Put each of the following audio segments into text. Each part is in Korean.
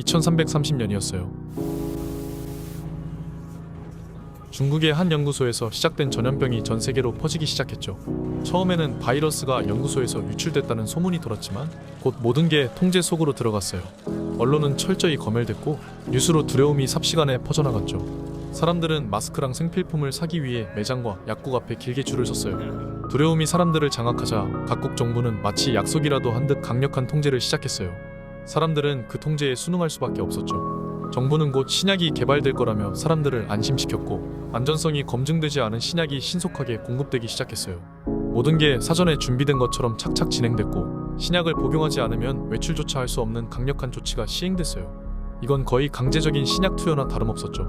2330년이었어요. 중국의 한 연구소에서 시작된 전염병이 전 세계로 퍼지기 시작했죠. 처음에는 바이러스가 연구소에서 유출됐다는 소문이 돌았지만 곧 모든 게 통제 속으로 들어갔어요. 언론은 철저히 검열됐고 뉴스로 두려움이 삽시간에 퍼져나갔죠. 사람들은 마스크랑 생필품을 사기 위해 매장과 약국 앞에 길게 줄을 섰어요. 두려움이 사람들을 장악하자 각국 정부는 마치 약속이라도 한 듯 강력한 통제를 시작했어요. 사람들은 그 통제에 순응할 수밖에 없었죠. 정부는 곧 신약이 개발될 거라며 사람들을 안심시켰고 안전성이 검증되지 않은 신약이 신속하게 공급되기 시작했어요. 모든 게 사전에 준비된 것처럼 착착 진행됐고 신약을 복용하지 않으면 외출조차 할 수 없는 강력한 조치가 시행됐어요. 이건 거의 강제적인 신약 투여나 다름없었죠.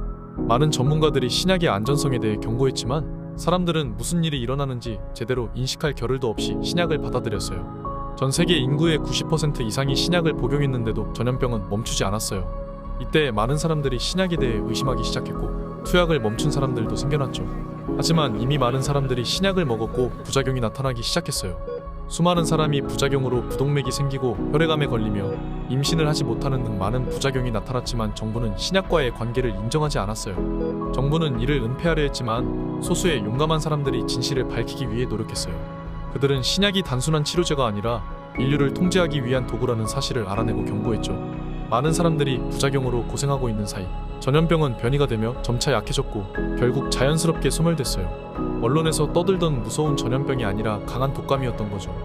많은 전문가들이 신약의 안전성에 대해 경고했지만 사람들은 무슨 일이 일어나는지 제대로 인식할 겨를도 없이 신약을 받아들였어요. 전 세계 인구의 90% 이상이 신약을 복용했는데도 전염병은 멈추지 않았어요. 이때 많은 사람들이 신약에 대해 의심하기 시작했고 투약을 멈춘 사람들도 생겨났죠. 하지만 이미 많은 사람들이 신약을 먹었고 부작용이 나타나기 시작했어요. 수많은 사람이 부작용으로 부동맥이 생기고 혈액암에 걸리며 임신을 하지 못하는 등 많은 부작용이 나타났지만 정부는 신약과의 관계를 인정하지 않았어요. 정부는 이를 은폐하려 했지만 소수의 용감한 사람들이 진실을 밝히기 위해 노력했어요. 그들은 신약이 단순한 치료제가 아니라 인류를 통제하기 위한 도구라는 사실을 알아내고 경고했죠. 많은 사람들이 부작용으로 고생하고 있는 사이 전염병은 변이가 되며 점차 약해졌고 결국 자연스럽게 소멸됐어요. 언론에서 떠들던 무서운 전염병이 아니라 강한 독감이었던 거죠.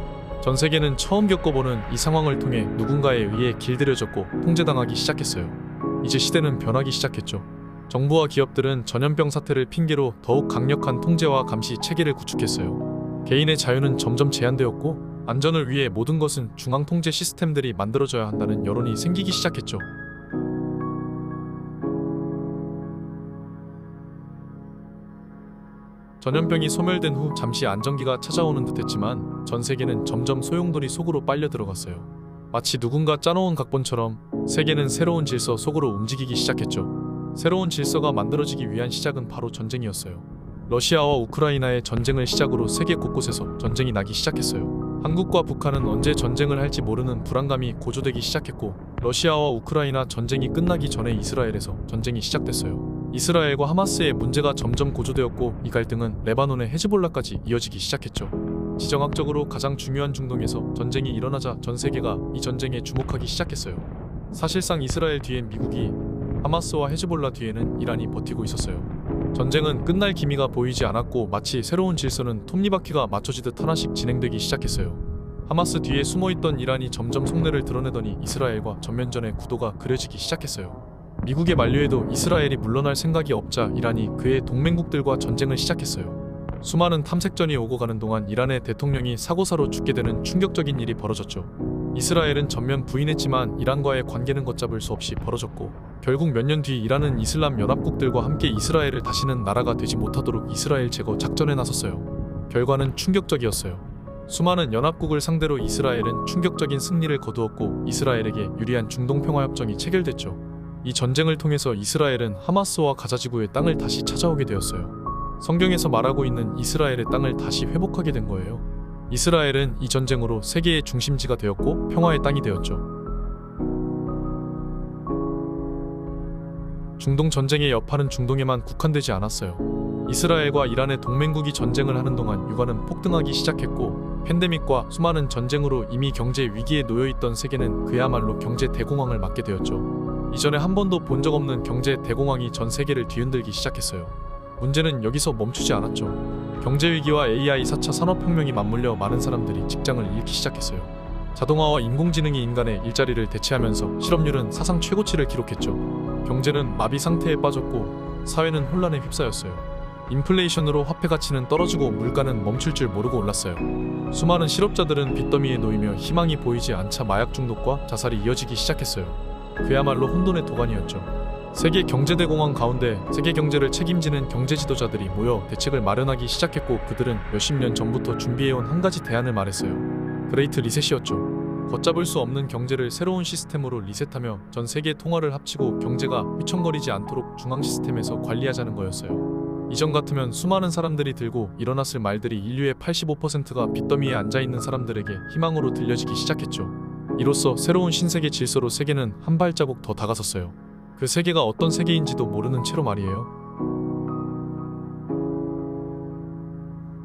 전 세계는 처음 겪어보는 이 상황을 통해 누군가에 의해 길들여졌고 통제당하기 시작했어요. 이제 시대는 변하기 시작했죠. 정부와 기업들은 전염병 사태를 핑계로 더욱 강력한 통제와 감시 체계를 구축했어요. 개인의 자유는 점점 제한되었고 안전을 위해 모든 것은 중앙 통제 시스템들이 만들어져야 한다는 여론이 생기기 시작했죠. 전염병이 소멸된 후 잠시 안정기가 찾아오는 듯했지만 전 세계는 점점 소용돌이 속으로 빨려 들어갔어요. 마치 누군가 짜놓은 각본처럼 세계는 새로운 질서 속으로 움직이기 시작했죠. 새로운 질서가 만들어지기 위한 시작은 바로 전쟁이었어요. 러시아와 우크라이나의 전쟁을 시작으로 세계 곳곳에서 전쟁이 나기 시작했어요. 한국과 북한은 언제 전쟁을 할지 모르는 불안감이 고조되기 시작했고 러시아와 우크라이나 전쟁이 끝나기 전에 이스라엘에서 전쟁이 시작됐어요. 이스라엘과 하마스의 문제가 점점 고조되었고 이 갈등은 레바논의 헤즈볼라까지 이어지기 시작했죠. 지정학적으로 가장 중요한 중동에서 전쟁이 일어나자 전 세계가 이 전쟁에 주목하기 시작했어요. 사실상 이스라엘 뒤엔 미국이, 하마스와 헤즈볼라 뒤에는 이란이 버티고 있었어요. 전쟁은 끝날 기미가 보이지 않았고 마치 새로운 질서는 톱니바퀴가 맞춰지듯 하나씩 진행되기 시작했어요. 하마스 뒤에 숨어있던 이란이 점점 속내를 드러내더니 이스라엘과 전면전의 구도가 그려지기 시작했어요. 미국의 만류에도 이스라엘이 물러날 생각이 없자 이란이 그의 동맹국들과 전쟁을 시작했어요. 수많은 탐색전이 오고 가는 동안 이란의 대통령이 사고사로 죽게 되는 충격적인 일이 벌어졌죠. 이스라엘은 전면 부인했지만 이란과의 관계는 걷잡을 수 없이 벌어졌고 결국 몇 년 뒤 이란은 이슬람 연합국들과 함께 이스라엘을 다시는 나라가 되지 못하도록 이스라엘 제거 작전에 나섰어요. 결과는 충격적이었어요. 수많은 연합국을 상대로 이스라엘은 충격적인 승리를 거두었고 이스라엘에게 유리한 중동평화협정이 체결됐죠. 이 전쟁을 통해서 이스라엘은 하마스와 가자지구의 땅을 다시 찾아오게 되었어요. 성경에서 말하고 있는 이스라엘의 땅을 다시 회복하게 된 거예요. 이스라엘은 이 전쟁으로 세계의 중심지가 되었고 평화의 땅이 되었죠. 중동 전쟁의 여파는 중동에만 국한되지 않았어요. 이스라엘과 이란의 동맹국이 전쟁을 하는 동안 유가는 폭등하기 시작했고 팬데믹과 수많은 전쟁으로 이미 경제 위기에 놓여있던 세계는 그야말로 경제 대공황을 맞게 되었죠. 이전에 한 번도 본 적 없는 경제 대공황이 전 세계를 뒤흔들기 시작했어요. 문제는 여기서 멈추지 않았죠. 경제위기와 AI 4차 산업혁명이 맞물려 많은 사람들이 직장을 잃기 시작했어요. 자동화와 인공지능이 인간의 일자리를 대체하면서 실업률은 사상 최고치를 기록했죠. 경제는 마비 상태에 빠졌고 사회는 혼란에 휩싸였어요. 인플레이션으로 화폐 가치는 떨어지고 물가는 멈출 줄 모르고 올랐어요. 수많은 실업자들은 빚더미에 놓이며 희망이 보이지 않자 마약 중독과 자살이 이어지기 시작했어요. 그야말로 혼돈의 도가니였죠. 세계 경제대공황 가운데 세계 경제를 책임지는 경제 지도자들이 모여 대책을 마련하기 시작했고 그들은 몇십 년 전부터 준비해온 한 가지 대안을 말했어요. 그레이트 리셋이었죠. 걷잡을 수 없는 경제를 새로운 시스템으로 리셋하며 전 세계 통화를 합치고 경제가 휘청거리지 않도록 중앙 시스템에서 관리하자는 거였어요. 이전 같으면 수많은 사람들이 들고 일어났을 말들이 인류의 85%가 빚더미에 앉아있는 사람들에게 희망으로 들려지기 시작했죠. 이로써 새로운 신세계 질서로 세계는 한 발자국 더 다가섰어요. 그 세계가 어떤 세계인지도 모르는 채로 말이에요.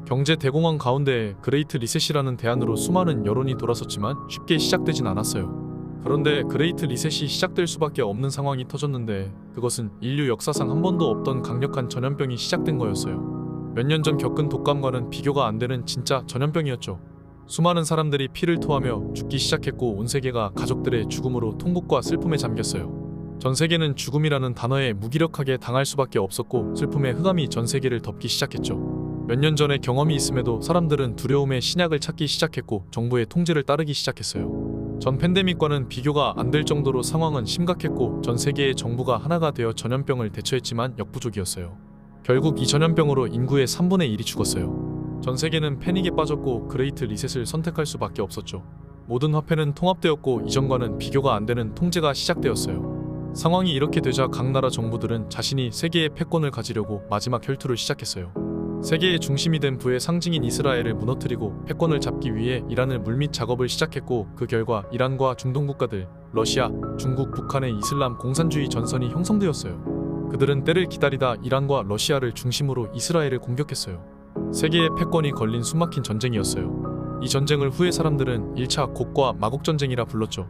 경제 대공황 가운데 그레이트 리셋이라는 대안으로 수많은 여론이 돌아섰지만 쉽게 시작되진 않았어요. 그런데 그레이트 리셋이 시작될 수밖에 없는 상황이 터졌는데 그것은 인류 역사상 한 번도 없던 강력한 전염병이 시작된 거였어요. 몇 년 전 겪은 독감과는 비교가 안 되는 진짜 전염병이었죠. 수많은 사람들이 피를 토하며 죽기 시작했고 온 세계가 가족들의 죽음으로 통곡과 슬픔에 잠겼어요. 전 세계는 죽음이라는 단어에 무기력하게 당할 수밖에 없었고 슬픔의 흑암이 전 세계를 덮기 시작했죠. 몇 년 전의 경험이 있음에도 사람들은 두려움의 신약을 찾기 시작했고 정부의 통제를 따르기 시작했어요. 전 팬데믹과는 비교가 안 될 정도로 상황은 심각했고 전 세계의 정부가 하나가 되어 전염병을 대처했지만 역부족이었어요. 결국 이 전염병으로 인구의 3분의 1이 죽었어요. 전 세계는 패닉에 빠졌고 그레이트 리셋을 선택할 수밖에 없었죠. 모든 화폐는 통합되었고 이전과는 비교가 안 되는 통제가 시작되었어요. 상황이 이렇게 되자 각 나라 정부들은 자신이 세계의 패권을 가지려고 마지막 혈투를 시작했어요. 세계의 중심이 된 부의 상징인 이스라엘을 무너뜨리고 패권을 잡기 위해 이란을 물밑 작업을 시작했고 그 결과 이란과 중동 국가들, 러시아, 중국, 북한의 이슬람 공산주의 전선이 형성되었어요. 그들은 때를 기다리다 이란과 러시아를 중심으로 이스라엘을 공격했어요. 세계의 패권이 걸린 숨막힌 전쟁이었어요. 이 전쟁을 후에 사람들은 1차 곡과 마곡 전쟁이라 불렀죠.